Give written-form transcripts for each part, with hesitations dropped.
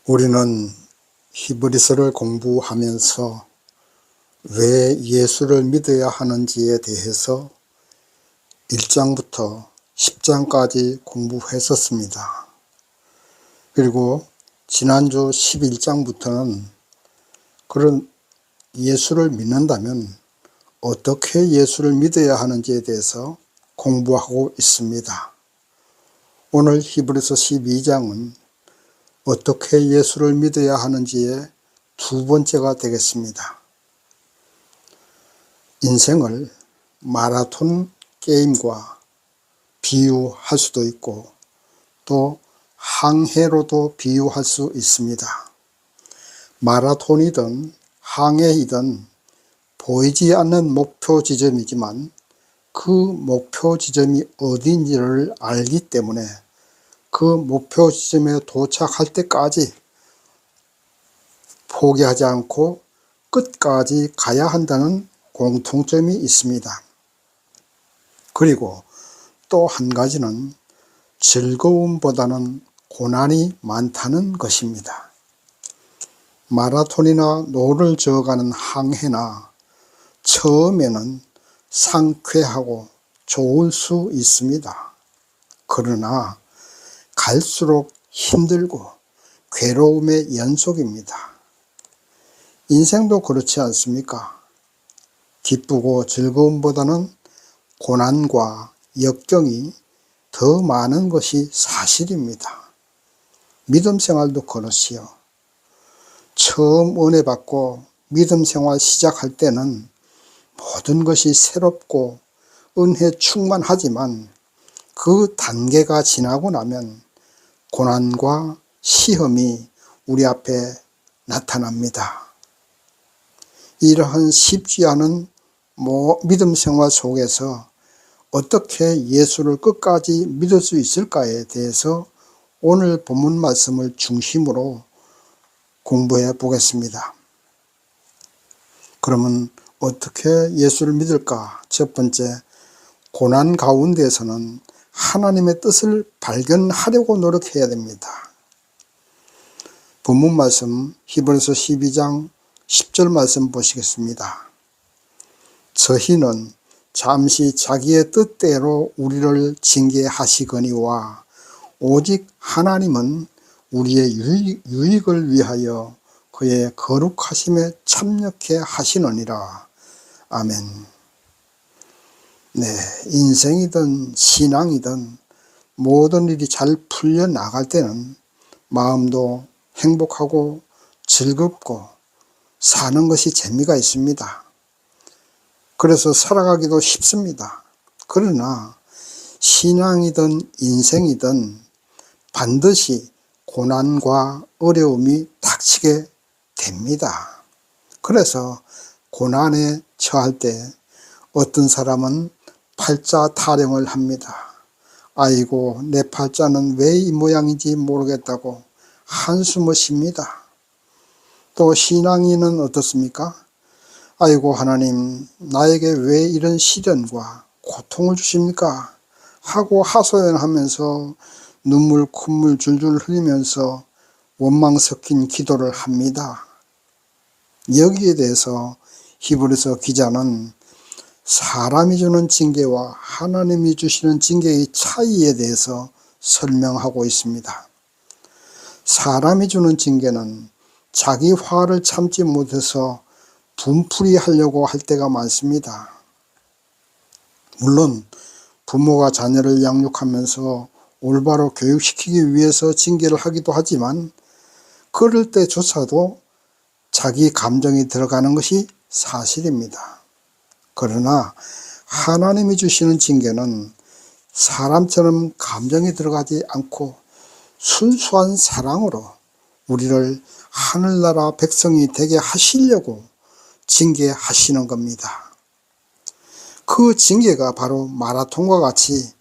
우리는 히브리서를 공부하면서 왜 예수를 믿어야 하는지에 대해서 1장부터 10장까지 공부했었습니다. 그리고 지난주 11장부터는 그런 예수를 믿는다면 어떻게 예수를 믿어야 하는지에 대해서 공부하고 있습니다. 오늘 히브리서 12장은 어떻게 예수를 믿어야 하는지의 두 번째가 되겠습니다. 인생을 마라톤 게임과 비유할 수도 있고 또 항해로도 비유할 수 있습니다. 마라톤이든 항해이든 보이지 않는 목표 지점이지만 그 목표 지점이 어딘지를 알기 때문에 그 목표 지점에 도착할 때까지 포기하지 않고 끝까지 가야 한다는 공통점이 있습니다. 그리고 또 한 가지는 즐거움보다는 고난이 많다는 것입니다. 마라톤이나 노를 저어가는 항해나 처음에는 상쾌하고 좋을 수 있습니다. 그러나 갈수록 힘들고 괴로움의 연속입니다. 인생도 그렇지 않습니까? 기쁘고 즐거움보다는 고난과 역경이 더 많은 것이 사실입니다. 믿음 생활도 그렇지요. 처음 은혜 받고 믿음 생활 시작할 때는 모든 것이 새롭고 은혜 충만하지만 그 단계가 지나고 나면 고난과 시험이 우리 앞에 나타납니다. 이러한 쉽지 않은 믿음 생활 속에서 어떻게 예수를 끝까지 믿을 수 있을까에 대해서 오늘 본문 말씀을 중심으로 공부해 보겠습니다. 그러면 어떻게 예수를 믿을까? 첫 번째, 고난 가운데에서는 하나님의 뜻을 발견하려고 노력해야 됩니다. 본문 말씀 히브리서 12장 10절 말씀 보시겠습니다. 저희는 잠시 자기의 뜻대로 우리를 징계하시거니와 오직 하나님은 우리의 유익을 위하여 그의 거룩하심에 참여케 하시느니라. 아멘. 네, 인생이든 신앙이든 모든 일이 잘 풀려나갈 때는 마음도 행복하고 즐겁고 사는 것이 재미가 있습니다. 그래서 살아가기도 쉽습니다. 그러나 신앙이든 인생이든 반드시 고난과 어려움이 닥치게 됩니다. 그래서 고난에 처할 때 어떤 사람은 팔자 타령을 합니다. 아이고, 내 팔자는 왜 이 모양인지 모르겠다고 한숨을 쉽니다. 또 신앙인은 어떻습니까? 아이고, 하나님, 나에게 왜 이런 시련과 고통을 주십니까? 하고 하소연하면서 눈물 콧물 줄줄 흘리면서 원망 섞인 기도를 합니다. 여기에 대해서 히브리서 기자는 사람이 주는 징계와 하나님이 주시는 징계의 차이에 대해서 설명하고 있습니다. 사람이 주는 징계는 자기 화를 참지 못해서 분풀이 하려고 할 때가 많습니다. 물론 부모가 자녀를 양육하면서 올바로 교육시키기 위해서 징계를 하기도 하지만 그럴 때조차도 자기 감정이 들어가는 것이 사실입니다. 그러나 하나님이 주시는 징계는 사람처럼 감정이 들어가지 않고 순수한 사랑으로 우리를 하늘나라 백성이 되게 하시려고 징계하시는 겁니다. 그 징계가 바로 마라톤과 같이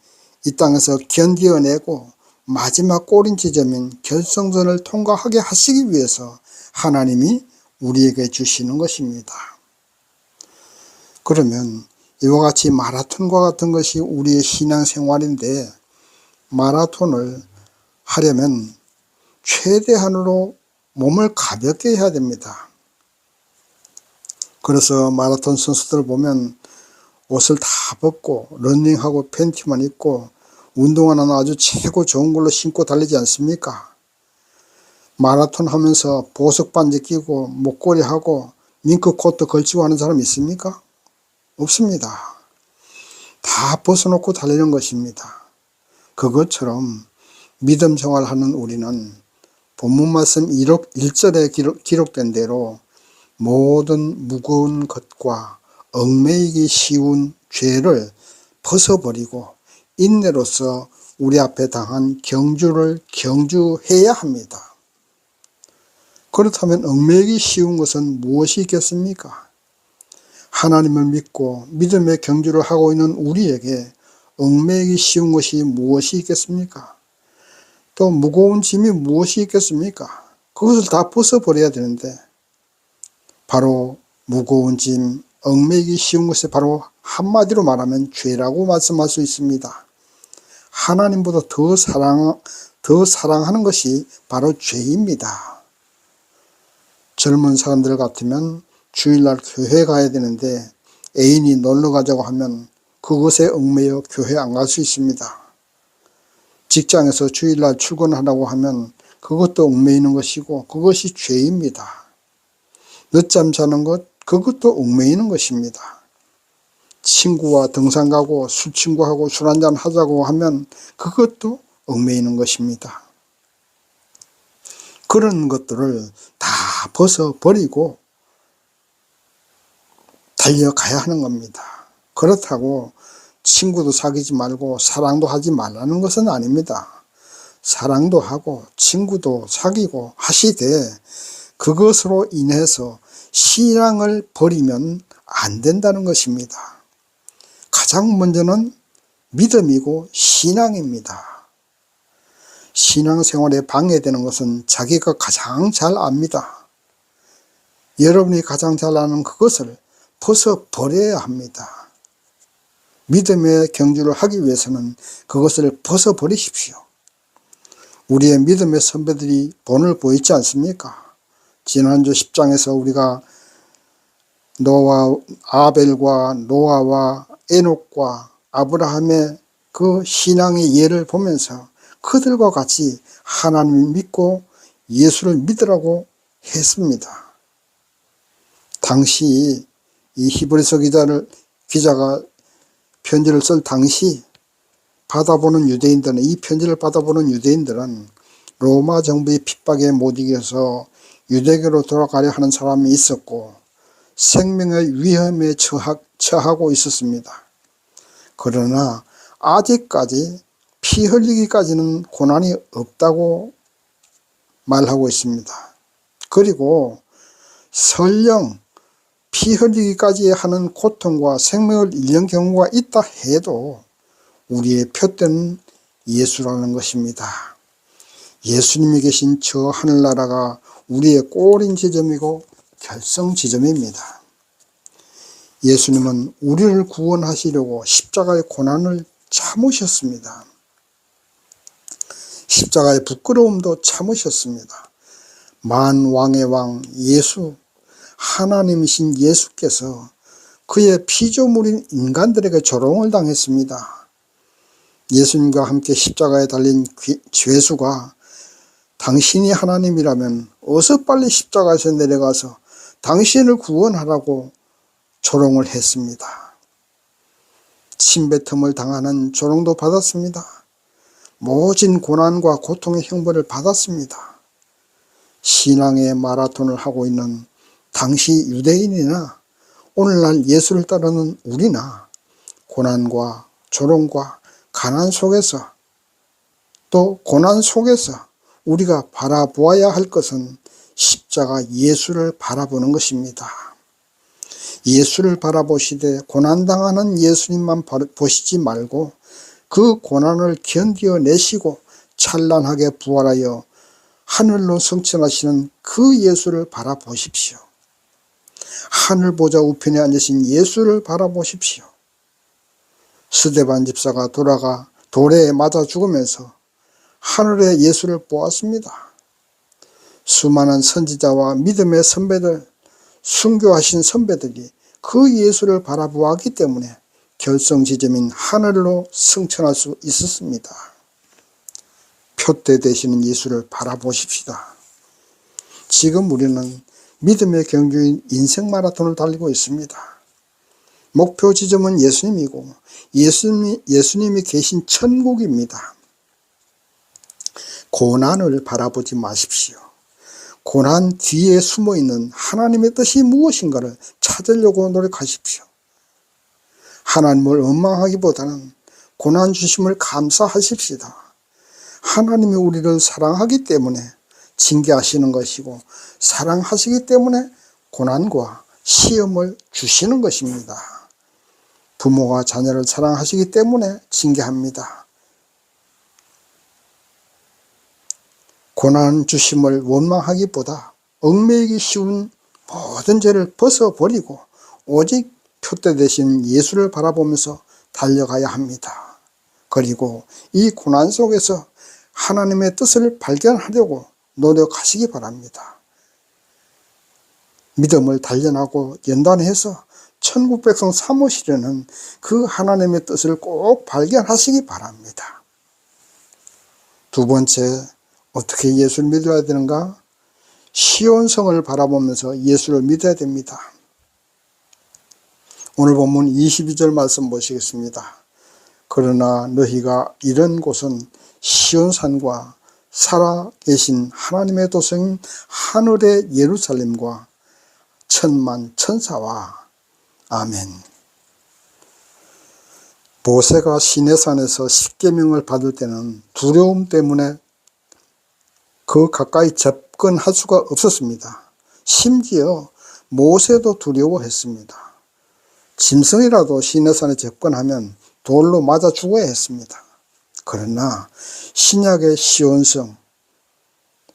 이 땅에서 견뎌내고 마지막 꼬린 지점인 결승선을 통과하게 하시기 위해서 하나님이 우리에게 주시는 것입니다. 그러면 이와 같이 마라톤과 같은 것이 우리의 신앙생활인데 마라톤을 하려면 최대한으로 몸을 가볍게 해야 됩니다. 그래서 마라톤 선수들 보면 옷을 다 벗고 러닝하고 팬티만 입고 운동화는 아주 최고 좋은 걸로 신고 달리지 않습니까? 마라톤 하면서 보석 반지 끼고 목걸이 하고 밍크 코트 걸치고 하는 사람 있습니까? 없습니다. 다 벗어놓고 달리는 것입니다. 그것처럼 믿음 생활하는 우리는 본문 말씀 1절에 기록된 대로 모든 무거운 것과 얽매이기 쉬운 죄를 벗어버리고 인내로서 우리 앞에 당한 경주를 경주해야 합니다. 그렇다면 얽매이기 쉬운 것은 무엇이 있겠습니까? 하나님을 믿고 믿음의 경주를 하고 있는 우리에게 얽매이기 쉬운 것이 무엇이 있겠습니까? 또 무거운 짐이 무엇이 있겠습니까? 그것을 다 벗어버려야 되는데 바로 무거운 짐, 얽매이기 쉬운 것이 바로 한마디로 말하면 죄라고 말씀할 수 있습니다. 하나님보다 더 사랑하는 것이 바로 죄입니다. 젊은 사람들 같으면 주일날 교회 가야 되는데 애인이 놀러 가자고 하면 그것에 얽매여 교회 안 갈 수 있습니다. 직장에서 주일날 출근하라고 하면 그것도 얽매이는 것이고 그것이 죄입니다. 늦잠 자는 것, 그것도 얽매이는 것입니다. 친구와 등산 가고 술 친구하고 술 한잔 하자고 하면 그것도 얽매이는 것입니다. 그런 것들을 다 벗어버리고 달려가야 하는 겁니다. 그렇다고 친구도 사귀지 말고 사랑도 하지 말라는 것은 아닙니다. 사랑도 하고 친구도 사귀고 하시되 그것으로 인해서 신앙을 버리면 안 된다는 것입니다. 가장 먼저는 믿음이고 신앙입니다. 신앙생활에 방해되는 것은 자기가 가장 잘 압니다. 여러분이 가장 잘 아는 그것을 벗어버려야 합니다. 믿음의 경주를 하기 위해서는 그것을 벗어버리십시오. 우리의 믿음의 선배들이 본을 보였지 않습니까? 지난주 10장에서 우리가 아벨과 노아와 에녹과 아브라함의 그 신앙의 예를 보면서 그들과 같이 하나님을 믿고 예수를 믿으라고 했습니다. 당시 이 히브리서 기자가 편지를 쓸 당시 이 편지를 받아보는 유대인들은 로마 정부의 핍박에 못 이겨서 유대교로 돌아가려 하는 사람이 있었고 생명의 위험에 처하고 있었습니다. 그러나 아직까지 피 흘리기까지는 고난이 없다고 말하고 있습니다. 그리고 설령 피 흘리기까지 하는 고통과 생명을 잃는 경우가 있다 해도 우리의 표대는 예수라는 것입니다. 예수님이 계신 저 하늘나라가 우리의 꼬린 지점이고 결성 지점입니다. 예수님은 우리를 구원하시려고 십자가의 고난을 참으셨습니다. 십자가의 부끄러움도 참으셨습니다. 만왕의 왕 예수, 하나님이신 예수께서 그의 피조물인 인간들에게 조롱을 당했습니다. 예수님과 함께 십자가에 달린 죄수가 당신이 하나님이라면 어서 빨리 십자가에서 내려가서 당신을 구원하라고 조롱을 했습니다. 침뱉음을 당하는 조롱도 받았습니다. 모진 고난과 고통의 형벌을 받았습니다. 신앙의 마라톤을 하고 있는 당시 유대인이나 오늘날 예수를 따르는 우리나 고난과 조롱과 가난 속에서 또 고난 속에서 우리가 바라보아야 할 것은 십자가 예수를 바라보는 것입니다. 예수를 바라보시되 고난당하는 예수님만 보시지 말고 그 고난을 견뎌내시고 찬란하게 부활하여 하늘로 승천하시는 그 예수를 바라보십시오. 하늘보좌 우편에 앉으신 예수를 바라보십시오. 스데반 집사가 돌아가 돌에 맞아 죽으면서 하늘의 예수를 보았습니다. 수많은 선지자와 믿음의 선배들, 순교하신 선배들이 그 예수를 바라보았기 때문에 결성 지점인 하늘로 승천할 수 있었습니다. 표대 되시는 예수를 바라보십시다. 지금 우리는 믿음의 경주인 인생 마라톤을 달리고 있습니다. 목표 지점은 예수님이고 예수님이 계신 천국입니다. 고난을 바라보지 마십시오. 고난 뒤에 숨어있는 하나님의 뜻이 무엇인가를 찾으려고 노력하십시오. 하나님을 원망하기보다는 고난 주심을 감사하십시다. 하나님이 우리를 사랑하기 때문에 징계하시는 것이고 사랑하시기 때문에 고난과 시험을 주시는 것입니다. 부모가 자녀를 사랑하시기 때문에 징계합니다. 고난 주심을 원망하기보다 얽매이기 쉬운 모든 죄를 벗어버리고 오직 표대 되신 예수를 바라보면서 달려가야 합니다. 그리고 이 고난 속에서 하나님의 뜻을 발견하려고 노력하시기 바랍니다. 믿음을 단련하고 연단해서 천국 백성 사무실에는 그 하나님의 뜻을 꼭 발견하시기 바랍니다. 두 번째, 어떻게 예수를 믿어야 되는가? 시온성을 바라보면서 예수를 믿어야 됩니다. 오늘 본문 22절 말씀 보시겠습니다. 그러나 너희가 이런 곳은 시온산과 살아계신 하나님의 도성인 하늘의 예루살렘과 천만 천사와 아멘. 모세가 시내산에서 십계명을 받을 때는 두려움 때문에 그 가까이 접근할 수가 없었습니다. 심지어 모세도 두려워했습니다. 짐승이라도 시내산에 접근하면 돌로 맞아 죽어야 했습니다. 그러나 신약의 시온성,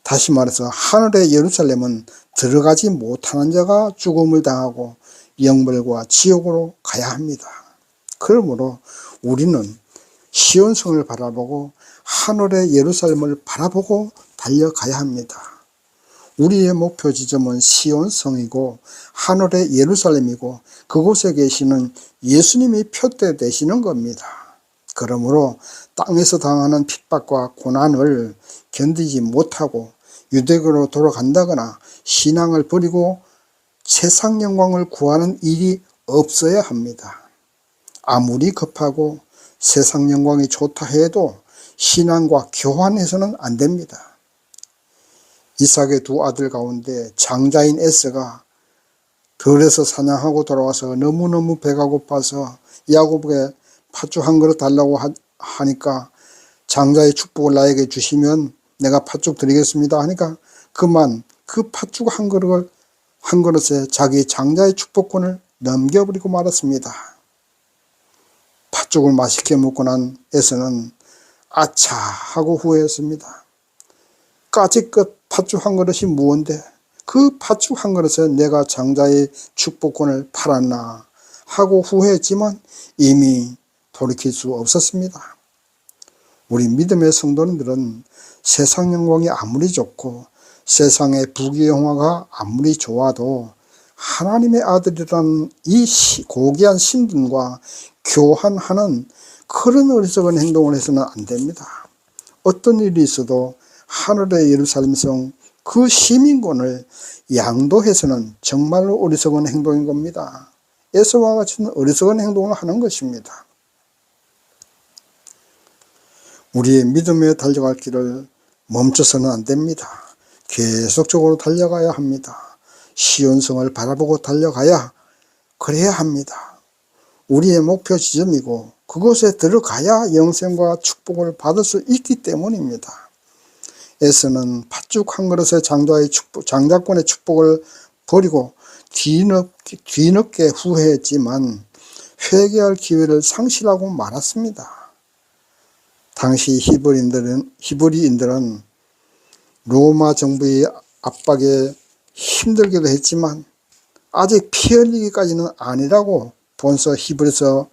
다시 말해서 하늘의 예루살렘은 들어가지 못하는 자가 죽음을 당하고 영벌과 지옥으로 가야 합니다. 그러므로 우리는 시온성을 바라보고 하늘의 예루살렘을 바라보고 달려가야 합니다. 우리의 목표 지점은 시온성이고 하늘의 예루살렘이고 그곳에 계시는 예수님이 표대 되시는 겁니다. 그러므로 땅에서 당하는 핍박과 고난을 견디지 못하고 유대교로 돌아간다거나 신앙을 버리고 세상 영광을 구하는 일이 없어야 합니다. 아무리 급하고 세상 영광이 좋다 해도 신앙과 교환해서는 안 됩니다. 이삭의 두 아들 가운데 장자인 에서가 들에서 사냥하고 돌아와서 너무너무 배가 고파서 야곱에게 팥죽 한 그릇 달라고 하니까 장자의 축복을 나에게 주시면 내가 팥죽 드리겠습니다 하니까 그만 그 팥죽 한 그릇에 자기 장자의 축복권을 넘겨버리고 말았습니다. 팥죽을 맛있게 먹고 난 에서는 아차 하고 후회했습니다. 까짓것 팥죽 한 그릇이 무언데 그 팥죽 한 그릇에 내가 장자의 축복권을 팔았나 하고 후회했지만 이미 돌이킬 수 없었습니다. 우리 믿음의 성도님들은 세상 영광이 아무리 좋고 세상의 부귀영화가 아무리 좋아도 하나님의 아들이라는 이 고귀한 신분과 교환하는 그런 어리석은 행동을 해서는 안 됩니다. 어떤 일이 있어도 하늘의 예루살렘성 그 시민권을 양도해서는 정말로 어리석은 행동인 겁니다. 에서와 같은 어리석은 행동을 하는 것입니다. 우리의 믿음에 달려갈 길을 멈춰서는 안 됩니다. 계속적으로 달려가야 합니다. 시온성을 바라보고 달려가야 그래야 합니다. 우리의 목표 지점이고 그곳에 들어가야 영생과 축복을 받을 수 있기 때문입니다. 에서는 팥죽 한 그릇의 장자권의 축복을 버리고 뒤늦게 후회했지만 회개할 기회를 상실하고 말았습니다. 당시 히브리인들은 로마 정부의 압박에 힘들기도 했지만 아직 피 흘리기까지는 아니라고 본서 히브리서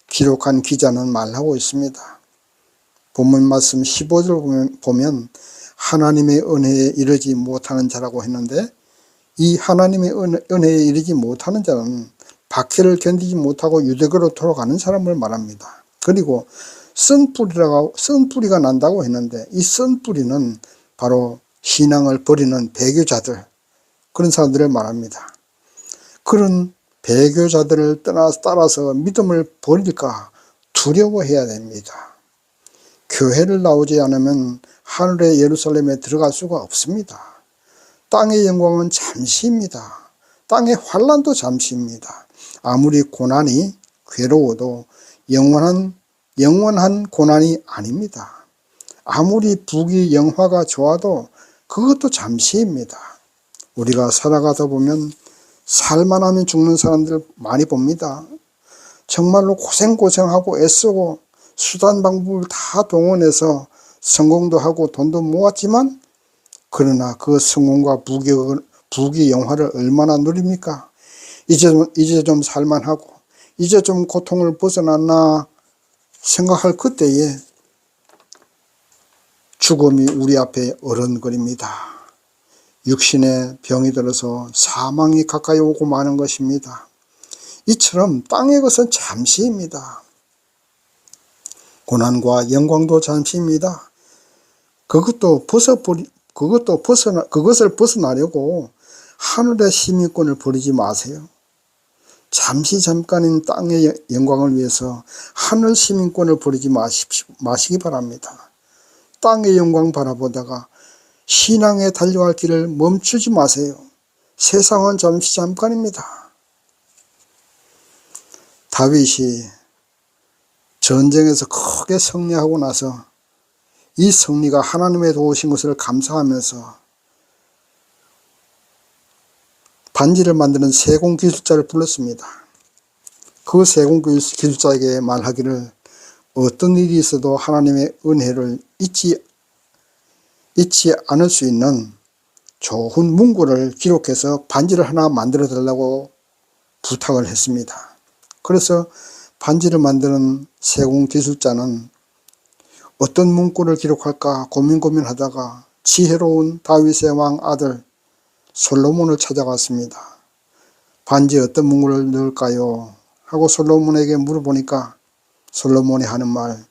기록한 기자는 말하고 있습니다. 본문 말씀 15절 보면 하나님의 은혜에 이르지 못하는 자라고 했는데, 이 하나님의 은혜에 이르지 못하는 자는 박해를 견디지 못하고 유대교로 돌아가는 사람을 말합니다. 그리고 쓴뿌리가 난다고 했는데, 이 쓴뿌리는 바로 신앙을 버리는 배교자들, 그런 사람들을 말합니다. 그런 배교자들을 따라서 믿음을 버릴까 두려워해야 됩니다. 교회를 나오지 않으면 하늘의 예루살렘에 들어갈 수가 없습니다. 땅의 영광은 잠시입니다. 땅의 환난도 잠시입니다. 아무리 고난이 괴로워도 영원한 고난이 아닙니다. 아무리 부귀 영화가 좋아도 그것도 잠시입니다. 우리가 살아가다 보면 살만 하면 죽는 사람들 많이 봅니다. 정말로 고생하고 애쓰고 수단 방법을 다 동원해서 성공도 하고 돈도 모았지만, 그러나 그 성공과 부귀 영화를 얼마나 누립니까? 이제 좀 살만하고 이제 좀 고통을 벗어났나 생각할 그때에 죽음이 우리 앞에 어른거립니다. 육신의 병이 들어서 사망이 가까이 오고 마는 것입니다. 이처럼 땅의 것은 잠시입니다. 고난과 영광도 잠시입니다. 그것을 벗어나려고 하늘의 시민권을 버리지 마세요. 잠깐인 땅의 영광을 위해서 하늘 시민권을 버리지 마시기 바랍니다. 땅의 영광 바라보다가 신앙에 달려갈 길을 멈추지 마세요. 세상은 잠깐입니다. 다윗이 전쟁에서 크게 승리하고 나서 이 승리가 하나님의 도우신 것을 감사하면서 반지를 만드는 세공기술자를 불렀습니다. 그 세공기술자에게 말하기를, 어떤 일이 있어도 하나님의 은혜를 잊지 않을 수 있는 좋은 문구를 기록해서 반지를 하나 만들어 달라고 부탁을 했습니다. 그래서 반지를 만드는 세공기술자는 어떤 문구를 기록할까 고민하다가 지혜로운 다윗의 왕 아들 솔로몬을 찾아갔습니다. 반지에 어떤 문구를 넣을까요? 하고 솔로몬에게 물어보니까 솔로몬이 하는 말,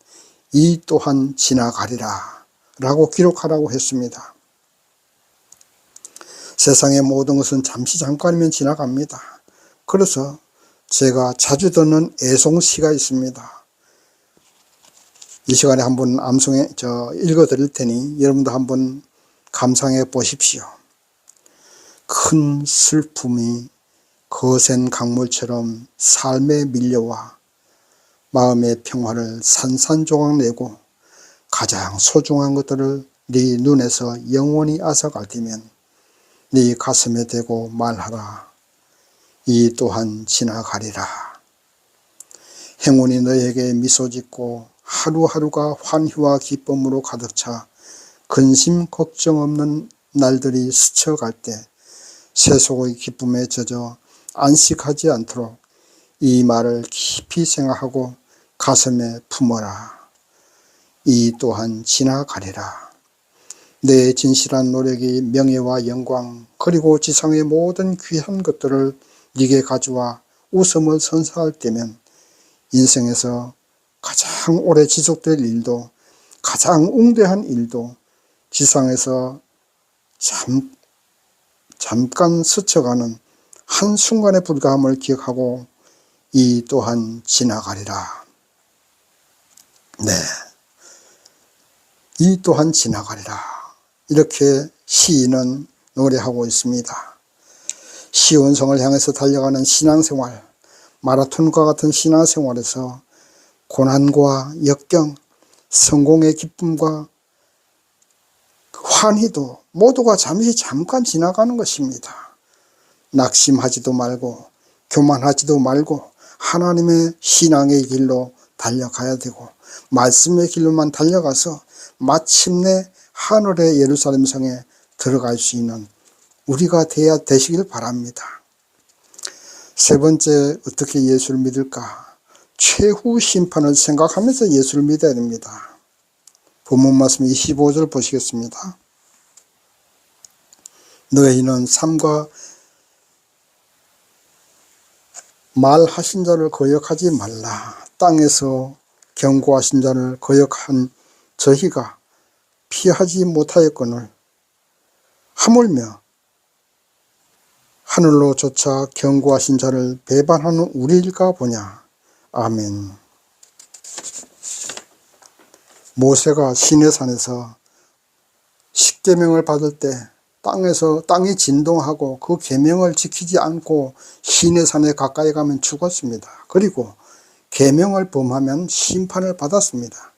이 또한 지나가리라 라고 기록하라고 했습니다. 세상의 모든 것은 잠깐이면 지나갑니다. 그래서 제가 자주 듣는 애송시가 있습니다. 이 시간에 한번 읽어 드릴 테니 여러분도 한번 감상해 보십시오. 큰 슬픔이 거센 강물처럼 삶에 밀려와 마음의 평화를 산산조각 내고 가장 소중한 것들을 네 눈에서 영원히 앗아갈 때면 네 가슴에 대고 말하라. 이 또한 지나가리라. 행운이 너에게 미소 짓고 하루하루가 환희와 기쁨으로 가득 차 근심 걱정 없는 날들이 스쳐갈 때 세속의 기쁨에 젖어 안식하지 않도록 이 말을 깊이 생각하고 가슴에 품어라. 이 또한 지나가리라. 내 진실한 노력이 명예와 영광 그리고 지상의 모든 귀한 것들을 네게 가져와 웃음을 선사할 때면 인생에서 가장 오래 지속될 일도 가장 웅대한 일도 지상에서 잠깐 스쳐가는 한순간의 불가함을 기억하고 이 또한 지나가리라. 네, 이 또한 지나가리라. 이렇게 시인은 노래하고 있습니다. 시온성을 향해서 달려가는 신앙생활, 마라톤과 같은 신앙생활에서 고난과 역경, 성공의 기쁨과 환희도 모두가 잠깐 지나가는 것입니다. 낙심하지도 말고 교만하지도 말고 하나님의 신앙의 길로 달려가야 되고 말씀의 길로만 달려가서 마침내 하늘의 예루살렘 성에 들어갈 수 있는 우리가 되시길 바랍니다. 세 번째, 어떻게 예수를 믿을까? 최후 심판을 생각하면서 예수를 믿어야 됩니다. 본문 말씀 25절 보시겠습니다. 너희는 삼가 말하신 자를 거역하지 말라. 땅에서 경고하신 자를 거역한 저희가 피하지 못하였거늘 하물며 하늘로 쫓아 경고하신 자를 배반하는 우리일까 보냐. 아멘. 모세가 시내산에서 십계명을 받을 때 땅이 진동하고 그 계명을 지키지 않고 시내산에 가까이 가면 죽었습니다. 그리고 계명을 범하면 심판을 받았습니다.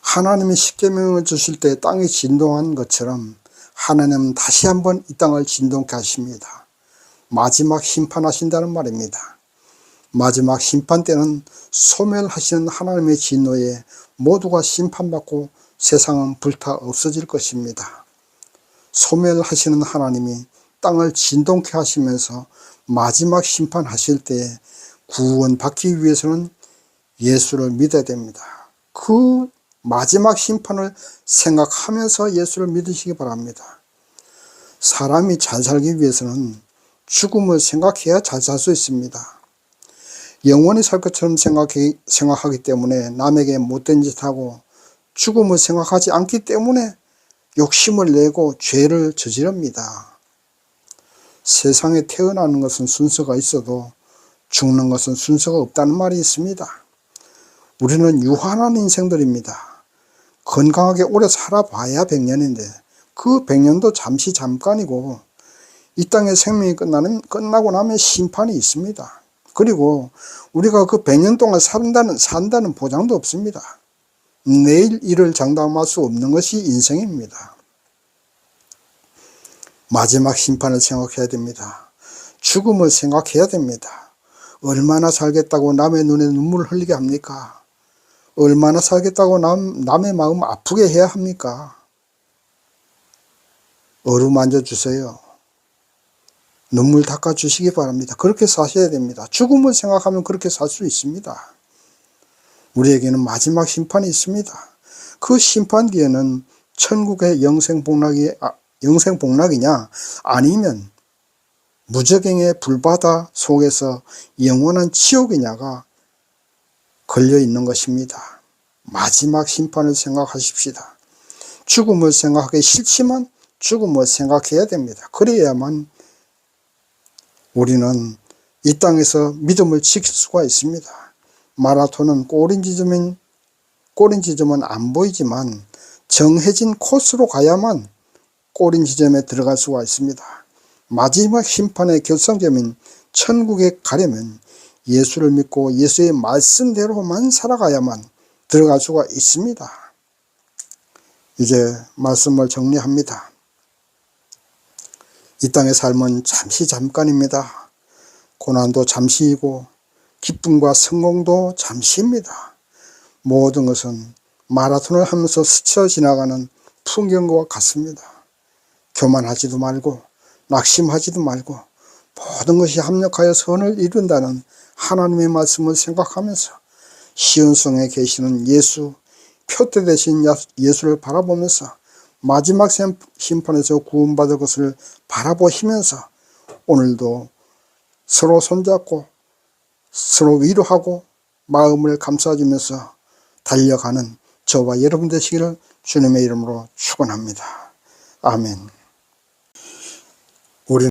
하나님이 십계명을 주실 때 땅이 진동한 것처럼 하나님은 다시 한번 이 땅을 진동케 하십니다. 마지막 심판하신다는 말입니다. 마지막 심판 때는 소멸하시는 하나님의 진노에 모두가 심판받고 세상은 불타 없어질 것입니다. 소멸하시는 하나님이 땅을 진동케 하시면서 마지막 심판하실 때에 구원받기 위해서는 예수를 믿어야 됩니다. 그 마지막 심판을 생각하면서 예수를 믿으시기 바랍니다. 사람이 잘 살기 위해서는 죽음을 생각해야 잘 살 수 있습니다. 영원히 살 것처럼 생각하기 때문에 남에게 못된 짓하고 죽음을 생각하지 않기 때문에 욕심을 내고 죄를 저지릅니다. 세상에 태어나는 것은 순서가 있어도 죽는 것은 순서가 없다는 말이 있습니다. 우리는 유한한 인생들입니다. 건강하게 오래 살아봐야 100년인데 그 100년도 잠시 잠깐이고 이 땅의 생명이 끝나고 나면 심판이 있습니다. 그리고 우리가 그 100년 동안 산다는 보장도 없습니다. 내일 일을 장담할 수 없는 것이 인생입니다. 마지막 심판을 생각해야 됩니다. 죽음을 생각해야 됩니다. 얼마나 살겠다고 남의 눈에 눈물을 흘리게 합니까? 얼마나 살겠다고 남의 마음 아프게 해야 합니까? 어루만져 주세요. 눈물 닦아 주시기 바랍니다. 그렇게 사셔야 됩니다. 죽음을 생각하면 그렇게 살 수 있습니다. 우리에게는 마지막 심판이 있습니다. 그 심판 뒤에는 천국의 영생복락이냐 아니면 무저갱의 불바다 속에서 영원한 지옥이냐가 걸려 있는 것입니다. 마지막 심판을 생각하십시다. 죽음을 생각하기 싫지만 죽음을 생각해야 됩니다. 그래야만 우리는 이 땅에서 믿음을 지킬 수가 있습니다. 마라톤은 꼬린 지점은 안 보이지만 정해진 코스로 가야만 꼬린 지점에 들어갈 수가 있습니다. 마지막 심판의 결정점인 천국에 가려면 예수를 믿고 예수의 말씀대로만 살아가야만 들어갈 수가 있습니다. 이제 말씀을 정리합니다. 이 땅의 삶은 잠시 잠깐입니다. 고난도 잠시이고 기쁨과 성공도 잠시입니다. 모든 것은 마라톤을 하면서 스쳐 지나가는 풍경과 같습니다. 교만하지도 말고 낙심하지도 말고 모든 것이 합력하여 선을 이룬다는 하나님의 말씀을 생각하면서 시온성에 계시는 예수, 표대 되신 예수를 바라보면서 마지막 심판에서 구원받을 것을 바라보시면서 오늘도 서로 손잡고 서로 위로하고 마음을 감싸주면서 달려가는 저와 여러분 되시기를 주님의 이름으로 축원합니다. 아멘.